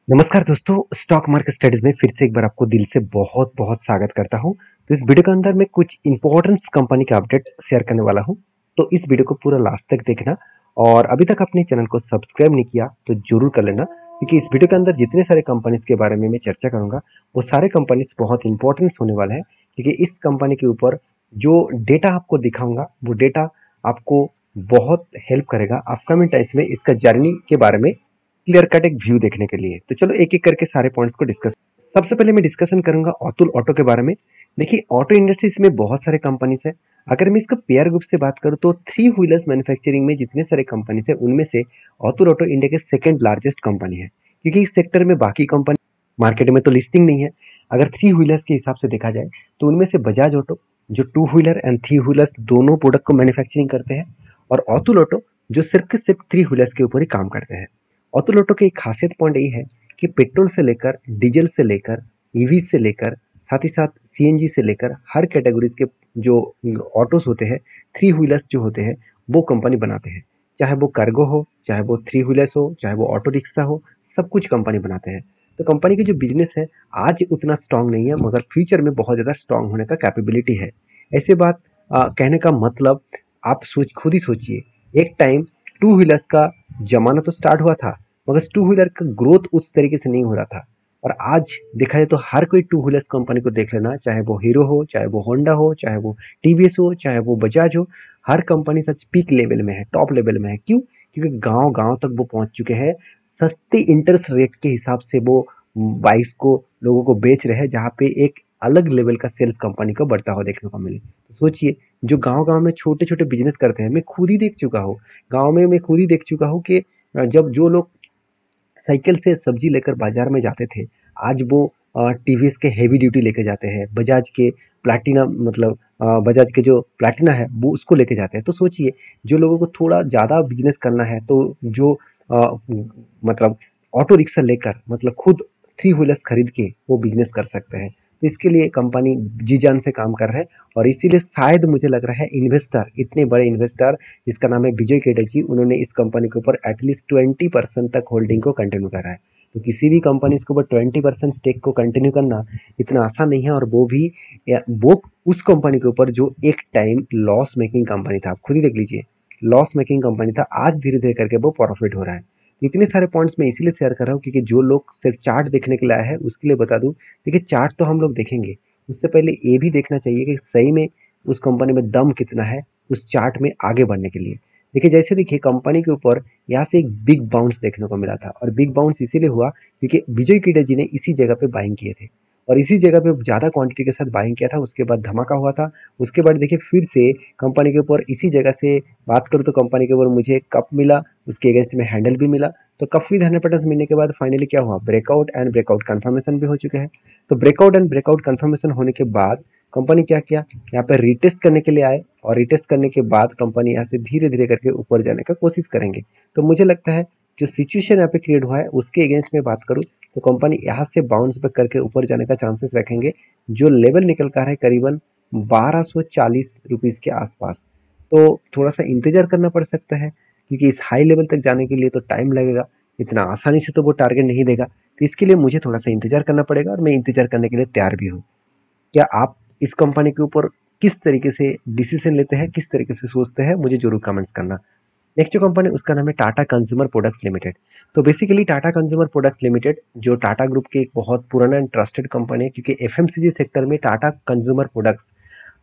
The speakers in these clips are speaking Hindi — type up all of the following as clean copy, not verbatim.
नमस्कार दोस्तों, स्टॉक मार्केट स्टडीज में फिर से एक बार आपको दिल से बहुत बहुत स्वागत करता हूं। तो इस वीडियो के अंदर मैं कुछ इंपॉर्टेंट कंपनी का अपडेट शेयर करने वाला हूं। तो इस वीडियो को पूरा लास्ट तक देखना और अभी तक अपने चैनल को सब्सक्राइब नहीं किया तो जरूर कर लेना, क्योंकि इस वीडियो के अंदर जितने सारे कंपनीज के बारे में मैं चर्चा करूंगा वो सारे कंपनीज बहुत इंपॉर्टेंट होने वाले हैं। क्योंकि इस कंपनी के ऊपर जो डेटा आपको दिखाऊंगा वो डेटा आपको बहुत हेल्प करेगा अपकमिंग टाइम्स में इसका जर्नी के बारे में क्लियर कट एक व्यू देखने के लिए। तो चलो एक एक करके सारे पॉइंट्स को डिस्कस। सबसे पहले मैं डिस्कशन करूंगा अतुल ऑटो के बारे में। देखिए, ऑटो इंडस्ट्रीज में बहुत सारे कंपनीज है। अगर मैं इसका पेयर ग्रुप से बात करूं तो थ्री व्हीलर्स मैन्युफैक्चरिंग में जितने सारे कंपनीज है उनमें से अतुल ऑटो इंडिया के सेकंड लार्जेस्ट कंपनी है, क्योंकि इस सेक्टर में बाकी कंपनी मार्केट में तो लिस्टिंग नहीं है। अगर थ्री व्हीलर्स के हिसाब से देखा जाए तो उनमें से बजाज ऑटो जो two wheeler and three wheelers दोनों प्रोडक्ट को मैन्युफैक्चरिंग करते हैं, और अतुल ऑटो जो सिर्फ के सिर्फ थ्री व्हीलर्स के ऊपर ही काम करते हैं। अतुल ऑटो की एक खासियत पॉइंट ये है कि पेट्रोल से लेकर डीजल से लेकर ईवी से लेकर साथ ही साथ सीएनजी से लेकर हर कैटेगरीज के जो ऑटोस होते हैं, थ्री व्हीलर्स जो होते हैं, वो कंपनी बनाते हैं। चाहे वो कार्गो हो, चाहे वो थ्री व्हीलर्स हो, चाहे वो ऑटो रिक्शा हो, सब कुछ कंपनी बनाते हैं। तो कंपनी की जो बिजनेस है आज उतना स्ट्रांग नहीं है, मगर फ्यूचर में बहुत ज़्यादा स्ट्रांग होने का कैपेबिलिटी है। ऐसे बात कहने का मतलब आप सोच खुद ही सोचिए, एक टाइम टू व्हीलर्स का जमाना तो स्टार्ट हुआ था, मगर टू व्हीलर का ग्रोथ उस तरीके से नहीं हो रहा था। और आज देखा जाए तो हर कोई टू व्हीलर्स कंपनी को देख लेना, चाहे वो हीरो हो, चाहे वो होंडा हो, चाहे वो टीवीएस हो, चाहे वो बजाज हो, हर कंपनी सच पीक लेवल में है, टॉप लेवल में है। क्यों? क्योंकि गांव गांव तक वो पहुंच चुके हैं। सस्ते इंटरेस्ट रेट के हिसाब से वो बाइक्स को लोगों को बेच रहे हैं, जहाँ पे एक अलग लेवल का सेल्स कंपनी को बढ़ता हुआ देखने को मिले। तो सोचिए, जो गांव गांव में छोटे छोटे बिजनेस करते हैं, मैं खुद ही देख चुका हूँ। गांव में मैं खुद ही देख चुका हूँ कि जब जो लोग साइकिल से सब्जी लेकर बाजार में जाते थे, आज वो टीवीएस के हेवी ड्यूटी लेके जाते हैं, बजाज के प्लैटिना मतलब बजाज के जो प्लैटिना है वो उसको लेके जाते हैं। तो सोचिए, जो लोगों को थोड़ा ज़्यादा बिजनेस करना है तो जो मतलब ऑटो रिक्शा लेकर मतलब खुद थ्री व्हीलर्स खरीद के वो बिजनेस कर सकते हैं। तो इसके लिए कंपनी जी जान से काम कर रहा है, और इसीलिए शायद मुझे लग रहा है इन्वेस्टर, इतने बड़े इन्वेस्टर जिसका नाम है विजय केडेजी, उन्होंने इस कंपनी के ऊपर एटलीस्ट 20% तक होल्डिंग को कंटिन्यू करा है। तो किसी भी कंपनी के ऊपर 20% स्टेक को कंटिन्यू करना इतना आसान नहीं है, और वो भी वो उस कंपनी के ऊपर जो एक टाइम लॉस मेकिंग कंपनी था। आप खुद ही देख लीजिए, लॉस मेकिंग कंपनी था, आज धीरे धीरे करके वो प्रॉफिट हो रहा है। इतने सारे पॉइंट्स मैं इसीलिए शेयर कर रहा हूँ क्योंकि जो लोग सिर्फ चार्ट देखने के लिए आए हैं उसके लिए बता दूं। देखिए, चार्ट तो हम लोग देखेंगे, उससे पहले ये भी देखना चाहिए कि सही में उस कंपनी में दम कितना है उस चार्ट में आगे बढ़ने के लिए। देखिए, जैसे देखिए कंपनी के ऊपर यहाँ से एक बिग बाउंस देखने को मिला था, और बिग बाउंस इसीलिए हुआ क्योंकि विजय किडे जी ने इसी जगह पे बाइंग किए थे, और इसी जगह पे ज़्यादा क्वांटिटी के साथ बाइंग किया था। उसके बाद धमाका हुआ था। उसके बाद देखिए फिर से कंपनी के ऊपर इसी जगह से बात करूँ तो कंपनी के ऊपर मुझे कप मिला, उसके अगेंस्ट में हैंडल भी मिला। तो कप विद 100% मिलने के बाद फाइनली क्या हुआ, ब्रेकआउट एंड ब्रेकआउट कन्फर्मेशन भी हो चुके हैं। तो ब्रेकआउट एंड ब्रेकआउट कन्फर्मेशन होने के बाद कंपनी क्या किया, यहाँ पे रिटेस्ट करने के लिए आए, और रिटेस्ट करने के बाद कंपनी यहाँ से धीरे धीरे करके ऊपर जाने का कोशिश करेंगे। तो मुझे लगता है जो सिचुएशन यहाँ पे क्रिएट हुआ है उसके अगेंस्ट में बात करूँ तो कंपनी यहाँ से बाउंस बैक करके ऊपर जाने का चांसेस रखेंगे। जो लेवल निकल कर है करीबन 1240 रुपीज़ के आसपास। तो थोड़ा सा इंतजार करना पड़ सकता है, क्योंकि इस हाई लेवल तक जाने के लिए तो टाइम लगेगा, इतना आसानी से तो वो टारगेट नहीं देगा। तो इसके लिए मुझे थोड़ा सा इंतजार करना पड़ेगा, और मैं इंतजार करने के लिए तैयार भी हूँ। क्या आप इस कंपनी के ऊपर किस तरीके से डिसीजन लेते हैं, किस तरीके से सोचते हैं, मुझे जरूर कमेंट्स करना। नेक्स्ट जो कंपनी उसका नाम है टाटा कंज्यूमर प्रोडक्ट्स लिमिटेड। तो basically Tata consumer products limited जो टाटा ग्रुप की एक बहुत पुराना एंड ट्रस्टेड कंपनी है, क्योंकि एफएमसीजी सेक्टर में टाटा कंज्यूमर प्रोडक्ट्स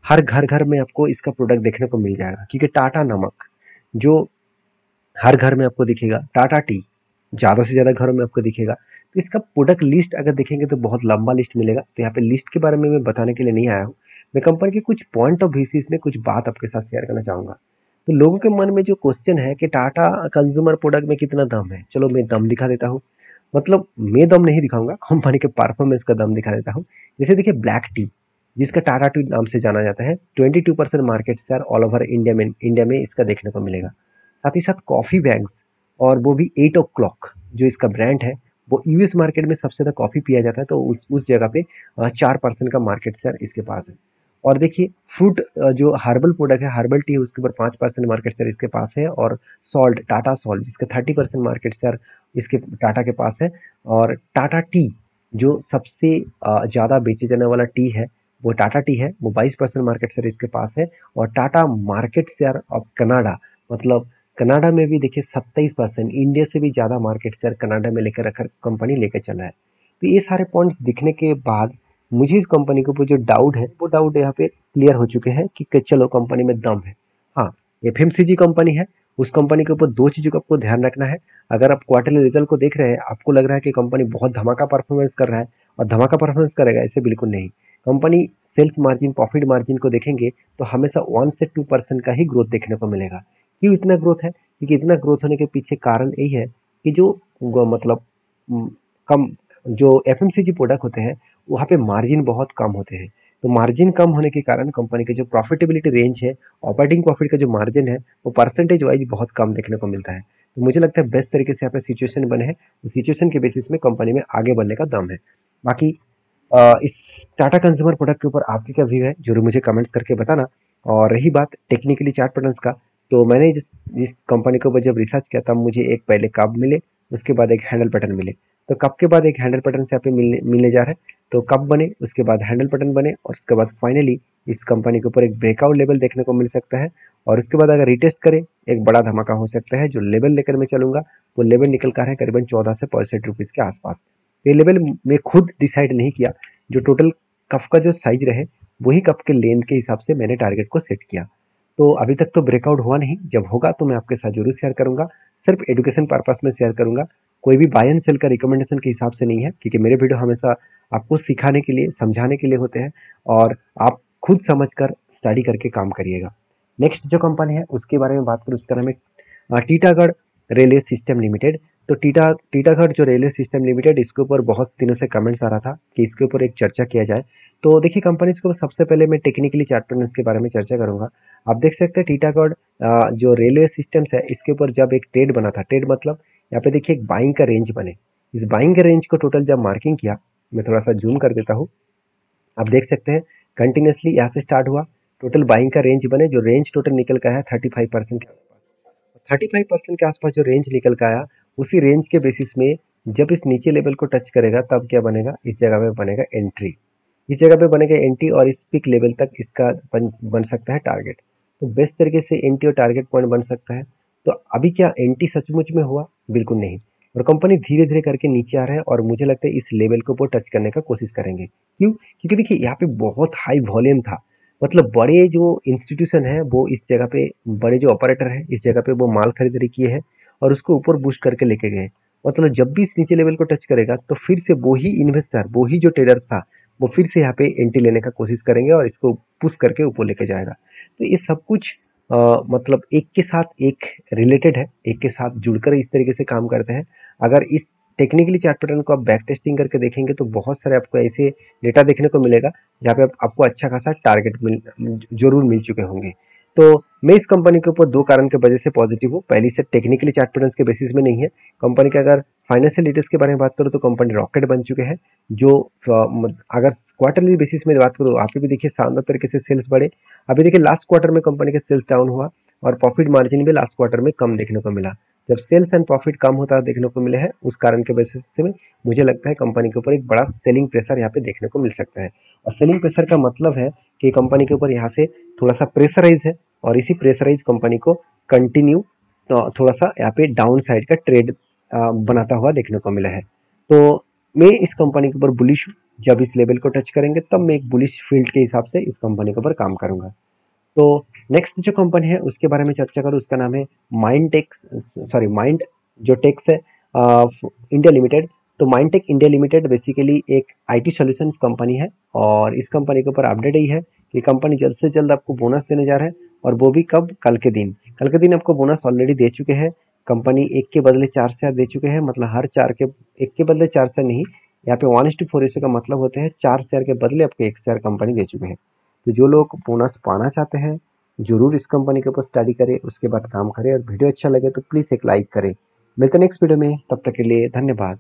हर घर घर में आपको इसका प्रोडक्ट देखने को मिल जाएगा। क्योंकि टाटा नमक जो हर घर में आपको दिखेगा, टाटा टी ज़्यादा से ज़्यादा घरों में आपको दिखेगा। तो इसका प्रोडक्ट लिस्ट अगर देखेंगे तो बहुत लंबा लिस्ट मिलेगा। तो यहाँ पे लिस्ट के बारे में मैं बताने के लिए नहीं आया हूँ, मैं कंपनी के कुछ पॉइंट ऑफ बेसिस में कुछ बात आपके साथ शेयर करना चाहूँगा। तो लोगों के मन में जो क्वेश्चन है कि टाटा कंज्यूमर प्रोडक्ट में कितना दम है, चलो मैं दम दिखा देता हूँ। मतलब मैं दम नहीं दिखाऊंगा, कंपनी के परफॉर्मेंस का दम दिखा देता हूँ। जैसे देखिए ब्लैक टी, जिसका टाटा टी नाम से जाना जाता है, 22% market share all over India में इसका देखने को मिलेगा। साथ ही साथ कॉफ़ी बैग्स, और वो भी 8 o'clock जो इसका ब्रांड है, वो यूएस मार्केट में सबसे ज़्यादा कॉफ़ी पिया जाता है, तो उस जगह पे 4% का मार्केट शेयर इसके पास है। और देखिए फ्रूट जो हर्बल प्रोडक्ट है, हर्बल टी है, उसके ऊपर 5% मार्केट शेयर इसके पास है। और सॉल्ट, टाटा सॉल्ट, जिसका 30% मार्केट शेयर इसके टाटा के पास है। और टाटा टी जो सबसे ज़्यादा बेचे जाने वाला टी है वो टाटा टी है, वो 22% मार्केट शेयर इसके पास है। और Tata market share of Canada, मतलब कनाडा में भी देखिए 27%, इंडिया से भी ज़्यादा मार्केट शेयर कनाडा में लेकर रखकर कंपनी लेकर चला है। तो ये सारे पॉइंट्स दिखने के बाद मुझे इस कंपनी के ऊपर जो डाउट है वो डाउट यहाँ पे क्लियर हो चुके हैं कि चलो कंपनी में दम है। हाँ, एफएमसीजी कंपनी है, उस कंपनी के ऊपर दो चीज़ों का आपको ध्यान रखना है। अगर आप क्वार्टरली रिजल्ट को देख रहे हैं, आपको लग रहा है कि कंपनी बहुत धमाका परफॉर्मेंस कर रहा है और धमाका परफॉर्मेंस करेगा, ऐसे बिल्कुल नहीं। Company sales margin, profit margin को देखेंगे तो हमेशा 1 से 2% का ही ग्रोथ देखने को मिलेगा। क्यों इतना ग्रोथ है? क्योंकि इतना ग्रोथ होने के पीछे कारण यही है कि जो मतलब कम जो एफएमसीजी प्रोडक्ट होते हैं वहाँ पे मार्जिन बहुत कम होते हैं। तो मार्जिन कम होने के कारण कंपनी के जो प्रॉफिटेबिलिटी रेंज है, ऑपरेटिंग प्रॉफिट का जो मार्जिन है वो परसेंटेज वाइज बहुत कम देखने को मिलता है। तो मुझे लगता है बेस्ट तरीके से यहाँ पे सिचुएशन बने हैं, उस सिचुएशन के बेसिस में कंपनी में आगे बढ़ने का दम है। बाकी इस टाटा कंज्यूमर प्रोडक्ट के ऊपर आपके क्या व्यू है जरूर मुझे कमेंट्स करके बताना। और रही बात टेक्निकली चार्ट पैटर्न्स का, तो मैंने जिस जिस कंपनी के ऊपर जब रिसर्च किया तब मुझे एक पहले कप मिले, उसके बाद एक हैंडल पैटर्न मिले। तो कप के बाद एक हैंडल पैटर्न से यहाँ पे मिलने जा रहा है। तो कप बने, उसके बाद हैंडल पैटर्न बने, और उसके बाद फाइनली इस कंपनी के ऊपर एक ब्रेकआउट लेवल देखने को मिल सकता है। और उसके बाद अगर रिटेस्ट करें, एक बड़ा धमाका हो सकता है। जो लेवल लेकर मैं चलूंगा वो लेवल निकल कर है करीबन 14 से 65 रुपीज़ के आसपास। ये लेवल मैं खुद डिसाइड नहीं किया, जो टोटल कप का जो साइज रहे वही कप के लेंथ के हिसाब से मैंने टारगेट को सेट किया। तो अभी तक तो ब्रेकआउट हुआ नहीं, जब होगा तो मैं आपके साथ जरूर शेयर करूंगा। सिर्फ एजुकेशन पर्पस में शेयर करूंगा, कोई भी बाय एंड सेल का रिकमेंडेशन के हिसाब से नहीं है, क्योंकि मेरे वीडियो हमेशा आपको सिखाने के लिए, समझाने के लिए होते हैं, और आप खुद समझकर स्टडी करके काम करिएगा। नेक्स्ट जो कंपनी है उसके बारे में बात करूँ, उसका नाम है टीटागढ़ रेलवे सिस्टम लिमिटेड। तो टीटागढ़ जो रेलवे सिस्टम लिमिटेड, इसके ऊपर बहुत दिनों से कमेंट्स आ रहा था कि इसके ऊपर एक चर्चा किया जाए। तो देखिए कंपनीज को सबसे पहले मैं टेक्निकली चार्ट पैटर्न्स के बारे में चर्चा करूंगा। आप देख सकते हैं टीटागढ़ जो रेलवे सिस्टम्स है इसके ऊपर जब एक ट्रेड बना था, ट्रेड मतलब यहाँ पे देखिए एक बाइंग का रेंज बने। इस बाइंग के रेंज को टोटल जब मार्किंग किया, मैं थोड़ा सा जूम कर देता हूँ, आप देख सकते हैं कंटिन्यूसली यहाँ से स्टार्ट हुआ, टोटल बाइंग का रेंज बने, जो रेंज टोटल निकल का है 35% के आसपास। 35% के आसपास जो रेंज निकल का आया, उसी रेंज के बेसिस में जब इस नीचे लेवल को टच करेगा तब क्या बनेगा, इस जगह पे बनेगा एंट्री। इस जगह पे बनेगा एंट्री और इस पिक लेवल तक इसका बन सकता है टारगेट। तो बेस्ट तरीके से एंट्री और टारगेट पॉइंट बन सकता है। तो अभी क्या एंट्री सचमुच में हुआ? बिल्कुल नहीं। और कंपनी धीरे धीरे करके नीचे आ रहा है और मुझे लगता है इस लेवल को वो टच करने का कोशिश करेंगे। क्यों? क्योंकि देखिए यहाँ पे बहुत हाई वॉल्यूम था, मतलब बड़े जो इंस्टीट्यूशन है वो इस जगह पे, बड़े जो ऑपरेटर है इस जगह पे वो माल खरीदारी किए हैं और उसको ऊपर बूस्ट करके लेके गए। मतलब जब भी इस नीचे लेवल को टच करेगा तो फिर से वही इन्वेस्टर, वही जो ट्रेडर था, वो फिर से यहाँ पे एंट्री लेने का कोशिश करेंगे और इसको पुश करके ऊपर लेके जाएगा। तो ये सब कुछ मतलब एक के साथ एक रिलेटेड है, एक के साथ जुड़कर इस तरीके से काम करते हैं। अगर इस टेक्निकली चार्ट पैटर्न को आप बैक टेस्टिंग करके देखेंगे तो बहुत सारे आपको ऐसे डेटा देखने को मिलेगा जहाँ पे आपको अच्छा खासा टारगेट जरूर मिल चुके होंगे। तो मैं इस कंपनी के ऊपर दो कारण के वजह से पॉजिटिव हूँ। पहली से टेक्निकली चार्ट पैटर्न्स के बेसिस में नहीं है कंपनी के। अगर फाइनेंशियल डिटेल्स के बारे में बात करूँ तो कंपनी रॉकेट बन चुके हैं। जो अगर क्वार्टरली बेसिस में बात करूँ, आप भी देखिए शानदार तरीके से सेल्स बढ़े। अभी देखिए लास्ट क्वार्टर में कंपनी के सेल्स डाउन हुआ और प्रॉफिट मार्जिन भी लास्ट क्वार्टर में कम देखने को मिला। जब सेल्स एंड प्रॉफिट कम होता देखने को मिले हैं, उस कारण के बेसिस से मुझे लगता है कंपनी के ऊपर एक बड़ा सेलिंग प्रेशर यहाँ पे देखने को मिल सकता है। और सेलिंग प्रेशर का मतलब है कि कंपनी के ऊपर यहाँ से थोड़ा सा प्रेशराइज है और इसी प्रेशराइज कंपनी को कंटिन्यू तो थोड़ा सा यहाँ पे डाउन साइड का ट्रेड बनाता हुआ देखने को मिला है। तो मैं इस कंपनी के ऊपर बुलिश हूँ। जब इस लेवल को टच करेंगे तब मैं एक बुलिश फील्ड के हिसाब से इस कंपनी के ऊपर काम करूंगा। तो नेक्स्ट जो कंपनी है उसके बारे में चर्चा करूँ, उसका नाम है माइंड जो टेक्स है इंडिया लिमिटेड। तो माइंडटेक इंडिया लिमिटेड बेसिकली एक आईटी सॉल्यूशंस कंपनी है और इस कंपनी के ऊपर अपडेट यही है कि कंपनी जल्द से जल्द आपको बोनस देने जा रहा है। और वो भी कब? कल के दिन। कल के दिन आपको बोनस ऑलरेडी दे चुके हैं। कंपनी एक के बदले 4 शेयर दे चुके हैं, मतलब हर चार के, एक के बदले 4 शेयर नहीं, यहाँ पे 1:4 रेशियो का मतलब होते हैं 4 शेयर के बदले आपको 1 शेयर कंपनी दे चुके हैं। तो जो लोग बोनस पाना चाहते हैं जरूर इस कंपनी के ऊपर स्टडी करें, उसके बाद काम करें। और वीडियो अच्छा लगे तो प्लीज़ एक लाइक करें। मिलते हैं नेक्स्ट वीडियो में, तब तक के लिए धन्यवाद।